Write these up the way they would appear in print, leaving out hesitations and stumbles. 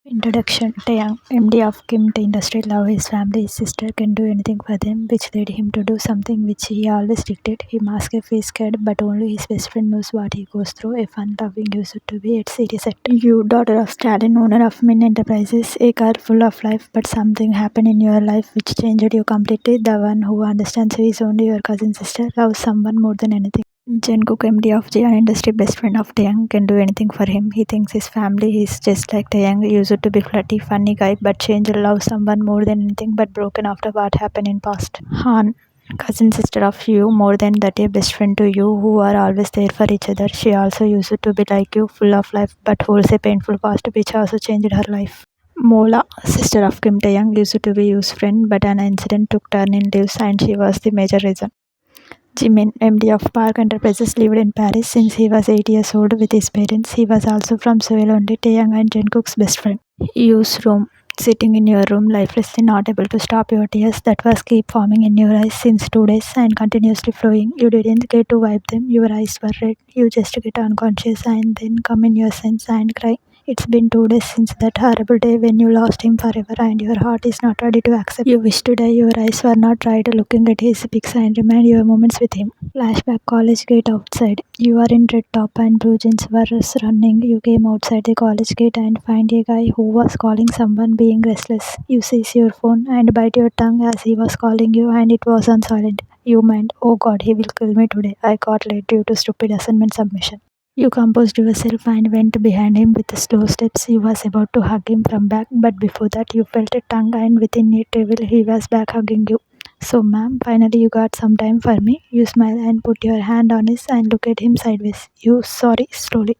Introduction. Taehyung, MD of Kim Industry, love his family. His sister can do anything for them, which led him to do something which he always dictated. He masks if he's scared, but only his best friend knows what he goes through. A fun-loving used to be at serious at. You, daughter of Stalin, owner of Min Enterprises, a car full of life, but something happened in your life which changed you completely. The one who understands you is only your cousin sister, loves someone more than anything. Jungkook, MD of Jian Industry, best friend of Taehyung, can do anything for him. He thinks his family is just like Taehyung, used to be flirty, funny guy, but changed, love someone more than anything, but broken after what happened in past. Han, cousin sister of you, more than that a best friend to you, who are always there for each other. She also used to be like you, full of life, but holds a painful past which also changed her life. Mola, sister of Kim Taehyung, used to be Yu's friend, but an incident took turn in lives and she was the major reason. Jimin, MD of Park Enterprises, lived in Paris since he was 8 years old with his parents. He was also from Seoul only, Taehyung and Jungkook's best friend. Yu's room. Sitting in your room, lifelessly not able to stop your tears that was keep forming in your eyes since 2 days and continuously flowing. You didn't get to wipe them, your eyes were red. You just get unconscious and then come in your sense and cry. It's been 2 days since that horrible day when you lost him forever and your heart is not ready to accept. You wish to die, your eyes were not right looking at his pics and remind your moments with him. Flashback, college gate outside. You are in red top and blue jeans were running. You came outside the college gate and find a guy who was calling someone being restless. You seize your phone and bite your tongue as he was calling you and it was on silent. You mind, oh god, he will kill me today. I got late due to stupid assignment submission. You composed yourself and went behind him with slow steps. You was about to hug him from back, but before that you felt a tongue and within a twinkle he was back hugging you. So ma'am, finally you got some time for me. You smile and put your hand on his and look at him sideways. You sorry slowly.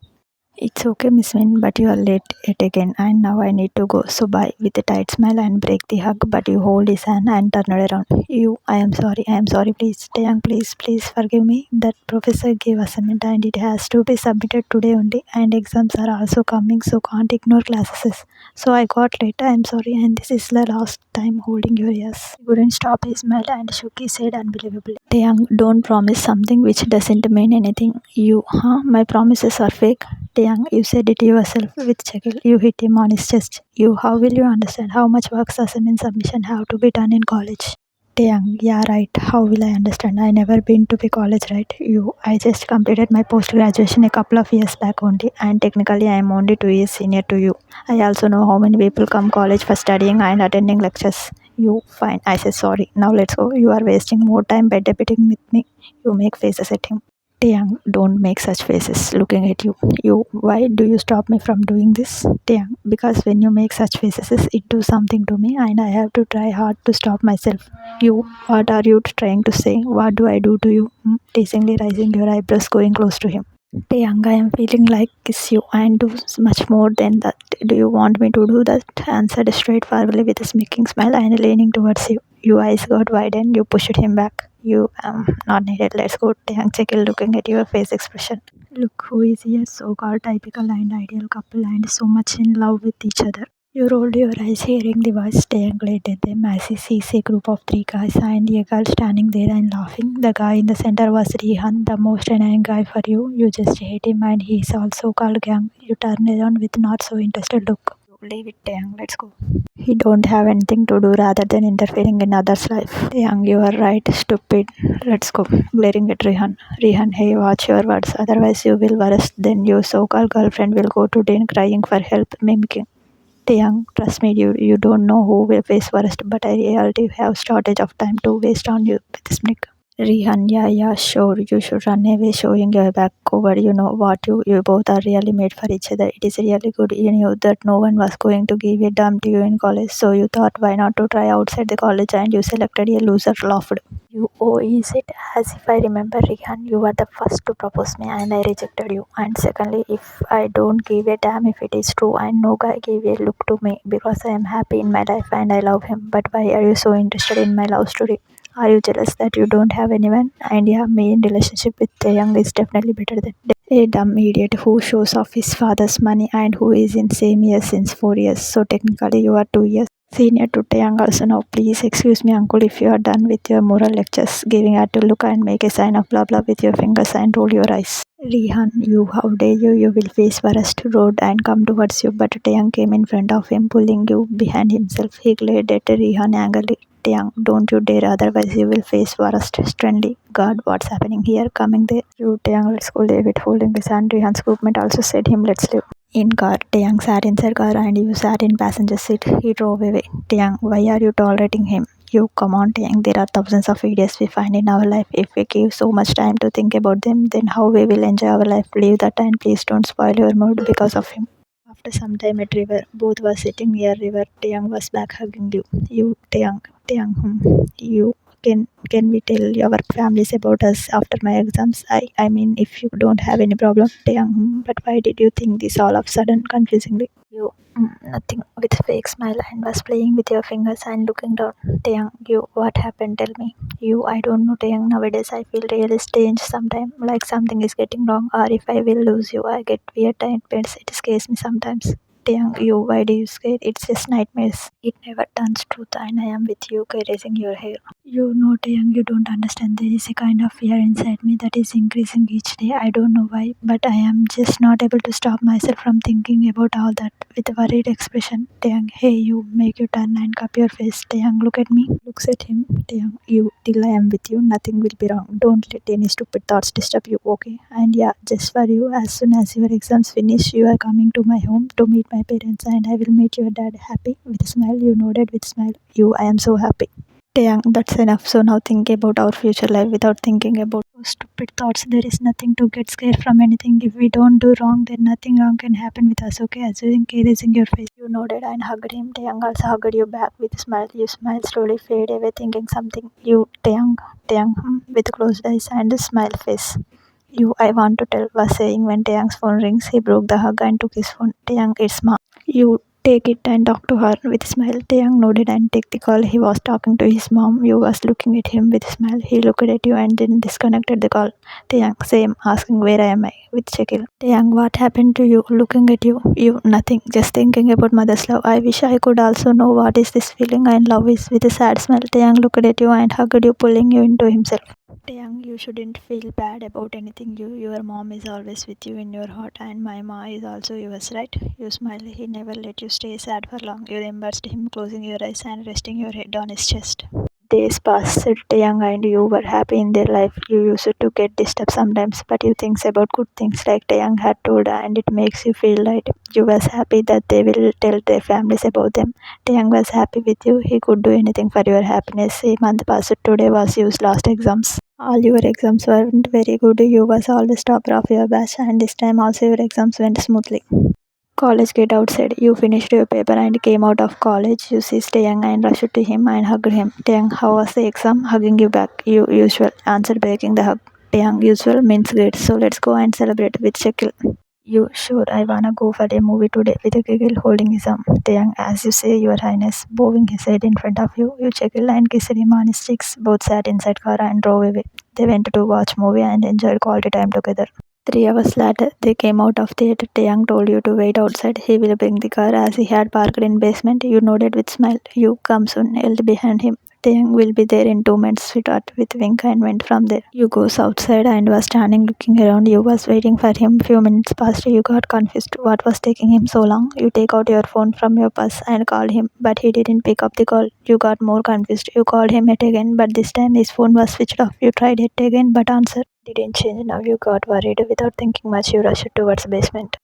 It's okay, Miss Win, but you are late yet again, and now I need to go. So bye, with a tight smile and break the hug, but you hold his hand and turn around. You, I am sorry, please. Taehyung, please forgive me. That professor gave assignment and it has to be submitted today only, and exams are also coming, so can't ignore classes. So I got late, I am sorry, and this is the last time holding your ears. He couldn't stop his smile and shook his head unbelievably. Taehyung, don't promise something which doesn't mean anything. You, huh? My promises are fake. Taehyung, you said it yourself with Cheryl. You hit him on his chest. You, how will you understand how much work assignment submission have to be done in college? Taehyung, yeah right. How will I understand? I never been to be college, right? You, I just completed my post graduation a couple of years back only, and technically I am only 2 years senior to you. I also know how many people come college for studying and attending lectures. You, fine. I said sorry. Now let's go. You are wasting more time by debating with me. You make faces at him. Taehyung, don't make such faces looking at you. You, why do you stop me from doing this? Taehyung, because when you make such faces, it do something to me and I have to try hard to stop myself. You, what are you trying to say? What do I do to you? Teasingly raising your eyebrows, going close to him. Taehyung, I am feeling like kiss you and do much more than that. Do you want me to do that? Answered straightforwardly with a smirking smile and leaning towards you. Your eyes got wide and you pushed him back. You, not needed. Let's go. Taehyung Checkil looking at your face expression. Look who is here, so-called typical and ideal couple and so much in love with each other. You rolled your eyes hearing the voice. Taehyung glared at them as he sees a group of 3 guys and a girl standing there and laughing. The guy in the center was Rehan, the most annoying guy for you. You just hate him and he is also called Gang. You turn around with not so interested look. Leave it, Taehyung, let's go. He don't have anything to do rather than interfering in others' life. Taehyung, you are right, stupid. Let's go. Glaring at Rehan. Rehan, hey, watch your words, otherwise you will worse. Then your so-called girlfriend will go to den crying for help, mimicking. Taehyung, trust me, you don't know who will face worst, but I really have shortage of time to waste on you with this snick. Rehan, yeah, sure, you should run away showing your back over. You know what, you both are really made for each other. It is really good you knew that no one was going to give a damn to you in college, so you thought why not to try outside the college and you selected a loser laughed. You, oh, is it? As if I remember, Rehan, you were the first to propose me and I rejected you. And secondly, if I don't give a damn if it is true and no guy gave a look to me because I am happy in my life and I love him. But why are you so interested in my love story? Are you jealous that you don't have anyone? And yeah, me in relationship with Taehyung is definitely better than a dumb idiot who shows off his father's money and who is in same year since 4 years. So technically you are 2 years. Senior to Taehyung also, now please excuse me uncle if you are done with your moral lectures. Giving her to look and make a sign of blah blah with your fingers and roll your eyes. Rihan, you, how dare you? You will face Forest Road and come towards you. But Taehyung came in front of him, pulling you behind himself. He glared at Rihan angrily. Taehyung, don't you dare, otherwise you will face Forest sternly. God, what's happening here? Coming there. You, Taehyung, let's go. David holding his hand. Rihan's movement also said him, let's leave. In car, Taehyung sat inside car and you sat in passenger seat. He drove away. Taehyung, why are you tolerating him? You, come on Taehyung, there are thousands of idiots we find in our life. If we give so much time to think about them, then how we will enjoy our life? Leave that and please don't spoil your mood because of him. After some time at river, both were sitting near river. Taehyung was back hugging you. You, Taehyung, you, can we tell our families about us after my exams? I mean, if you don't have any problem, Taehyung, but why did you think this all of sudden confusingly? You, nothing, with fake smile and was playing with your fingers and looking down. Taehyung, you, what happened? Tell me. You, I don't know, Taehyung. Nowadays I feel really strange sometimes, like something is getting wrong, or if I will lose you, I get weird nightmares. It scares me sometimes. Taehyung, you, why do you scare? It's just nightmares. It never turns truth, and I am with you, caressing your hair. You know, Taehyung, you don't understand. There is a kind of fear inside me that is increasing each day. I don't know why, but I am just not able to stop myself from thinking about all that. With a worried expression, Taehyung, hey, you, make you turn and cup your face. Taehyung, look at me. Looks at him. Taehyung, you, till I am with you, nothing will be wrong. Don't let any stupid thoughts disturb you, okay? And yeah, just for you, as soon as your exams finish, you are coming to my home to meet my parents, and I will meet your dad. Happy? With a smile. You nodded with smile. You, I am so happy. Taehyung, that's enough. So now think about our future life without thinking about those stupid thoughts. There is nothing to get scared from anything. If we don't do wrong, then nothing wrong can happen with us. Okay, assuming raising your face. You nodded and hugged him. Taehyung also hugged you back with a smile. You smile slowly, fade away, thinking something. You, Taehyung, with closed eyes and a smile face. You, I want to tell, was saying when Taehyung's phone rings. He broke the hug and took his phone. Taehyung, it's mom. You, take it and talk to her with a smile. Taehyung nodded and took the call. He was talking to his mom. You was looking at him with a smile. He looked at you and then disconnected the call. Taehyung, same, asking where am I with Shakil. Taehyung, what happened to you? Looking at you. You, nothing, just thinking about mother's love. I wish I could also know what is this feeling and love is. With a sad smile, Taehyung looked at you and hugged you, pulling you into himself. Taehyung, you shouldn't feel bad about anything. Your mom is always with you in your heart, and my ma is also yours, right? You smile. He never let you stay sad for long. You embraced him, closing your eyes and resting your head on his chest. Days passed. Taehyung and you were happy in their life. You used to get disturbed sometimes, but you think about good things like Taehyung had told, and it makes you feel light. You was happy that they will tell their families about them. Taehyung was happy with you. He could do anything for your happiness. A month passed. Today was your last exams. All your exams weren't very good. You was always topper of your batch, and this time also your exams went smoothly. College get outside. You finished your paper and came out of college. You see Taehyung and rushed to him and hugged him. Taehyung, how was the exam? Hugging you back. You, usual. Answer, breaking the hug. Taehyung, usual means great. So let's go and celebrate with Shakil. You, sure, I wanna go for a movie today, with a giggle holding his arm. Taehyung, as you say, your highness, bowing his head in front of you. You Shakil and kissed him on his cheeks. Both sat inside car and drove away. They went to watch movie and enjoyed quality time together. 3 hours later, they came out of theater. Taehyung told you to wait outside. He will bring the car as he had parked in basement. You nodded with smile. You, come soon, held behind him. Taehyung will be there in 2 minutes, sweetheart, with wink, and went from there. You goes outside and was standing looking around. You was waiting for him. Few minutes passed. You got confused. What was taking him so long? You take out your phone from your purse and called him, but he didn't pick up the call. You got more confused. You called him yet again, but this time his phone was switched off. You tried it again, but answer didn't change. Now you got worried. Without thinking much, you rushed towards basement.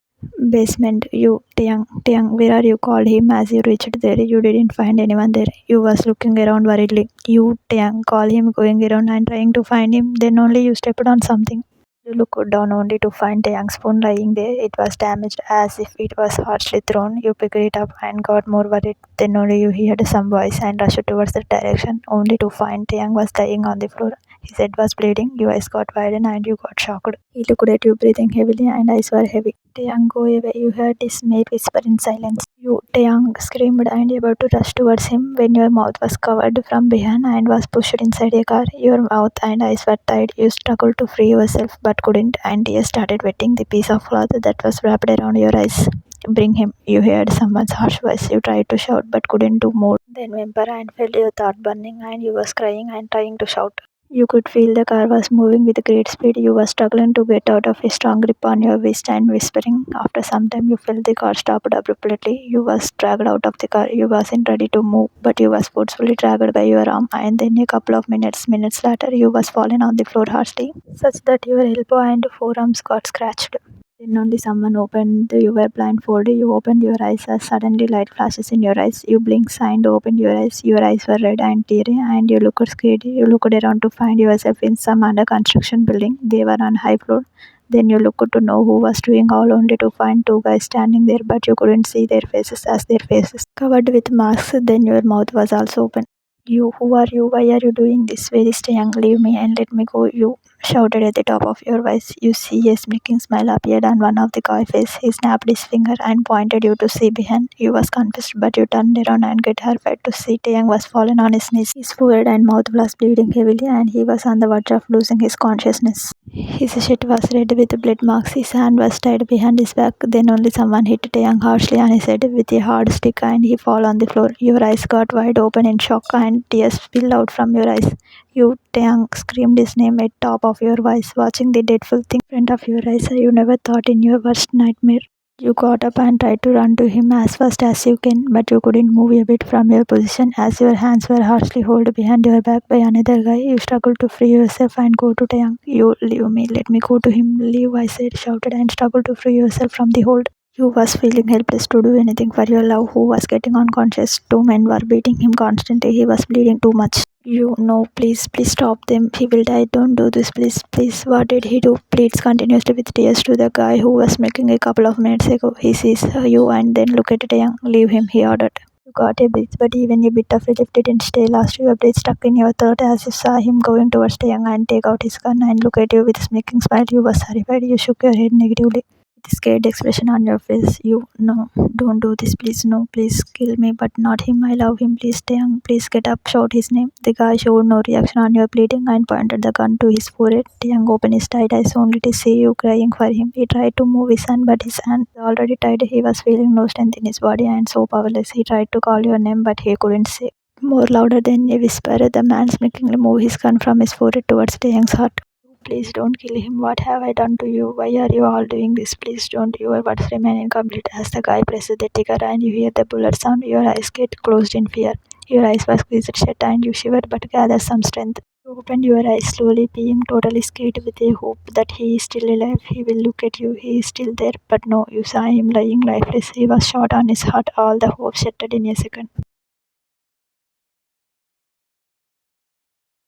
Basement, you, Taehyung, where are you? Called him as you reached there. You didn't find anyone there. You was looking around worriedly. You, Taehyung, call him, going around and trying to find him. Then only you stepped on something. You looked down only to find Taehyung's spoon lying there. It was damaged as if it was harshly thrown. You picked it up and got more worried. Then only you heard some voice and rushed towards that direction, only to find Taehyung was lying on the floor. His head was bleeding. Your eyes got widened and you got shocked. He looked at you, breathing heavily, and eyes were heavy. Taehyung, go away. You heard his mate whisper in silence. You, Taehyung, screamed and about to rush towards him when your mouth was covered from behind and was pushed inside a car. Your mouth and eyes were tied. You struggled to free yourself but couldn't, and tears started wetting the piece of cloth that was wrapped around your eyes. Bring him. You heard someone's harsh voice. You tried to shout but couldn't do more than whimper and felt your throat burning and you was crying and trying to shout. You could feel the car was moving with great speed. You were struggling to get out of a strong grip on your wrist and whispering. After some time, you felt the car stopped abruptly. You was dragged out of the car. You wasn't ready to move, but you was forcefully dragged by your arm. And then a couple of minutes later, you was fallen on the floor harshly, such that your elbow and forearms got scratched. Then only someone opened. You were blindfolded. You opened your eyes as suddenly light flashes in your eyes. You blinked and opened your eyes. Your eyes were red and teary and you looked scared. You looked around to find yourself in some under construction building. They were on high floor. Then you looked to know who was doing all only to find two guys standing there, but you couldn't see their faces as their faces covered with masks. Then your mouth was also open. You, who are you? Why are you doing this? Where is Taehyung? Leave me and let me go. You shouted at the top of your voice. You see a smirking smile appeared on one of the guy's face. He snapped his finger and pointed you to see behind. You was confused, but you turned around and get horrified to see Taehyung was fallen on his knees. His forehead and mouth was bleeding heavily, and he was on the verge of losing his consciousness. His shirt was red with blood marks. His hand was tied behind his back. Then only someone hit Taehyung harshly on his head with a hard stick, and he fell on the floor. Your eyes got wide open in shock, and tears spilled out from your eyes. You, Taehyung, screamed his name at top of your voice, watching the dreadful thing in front of your eyes you never thought in your worst nightmare. You got up and tried to run to him as fast as you can, but you couldn't move a bit from your position as your hands were harshly held behind your back by another guy. You struggled to free yourself and go to Taehyung. You, leave me, let me go to him. Leave, I said, shouted and struggled to free yourself from the hold. You was feeling helpless to do anything for your love who was getting unconscious. Two men were beating him constantly. He was bleeding too much. You, no, please stop them. He will die. Don't do this, please. What did he do? Pleads continuously with tears to the guy who was making a couple of minutes ago. He sees you and then look at Taehyung. Leave him, he ordered. You got a breath, but even a bit of relief didn't stay. Last your breath stuck in your throat as you saw him going towards Taehyung and take out his gun and look at you with a smirking smile. You was horrified. You shook your head negatively with a scared expression on your face. You, no, don't do this, please, no, please kill me, but not him. I love him, please, Taehyung, please get up, shout his name. The guy showed no reaction on your pleading and pointed the gun to his forehead. Taehyung opened his tight eyes only to see you crying for him. He tried to move his hand, but his hand was already tied. He was feeling no strength in his body and so powerless. He tried to call your name, but he couldn't say. More louder than a whisper, the man smirkingly moved his gun from his forehead towards Taehyung's heart. Please don't kill him. What have I done to you? Why are you all doing this? Please don't. Your words remain incomplete as the guy presses the trigger and you hear the bullet sound. Your eyes get closed in fear. Your eyes were squeezed shut and you shivered but gathered some strength. You opened your eyes slowly, being totally scared with a hope that he is still alive. He will look at you. He is still there. But no, you saw him lying lifeless. He was shot on his heart. All the hope shattered in a second.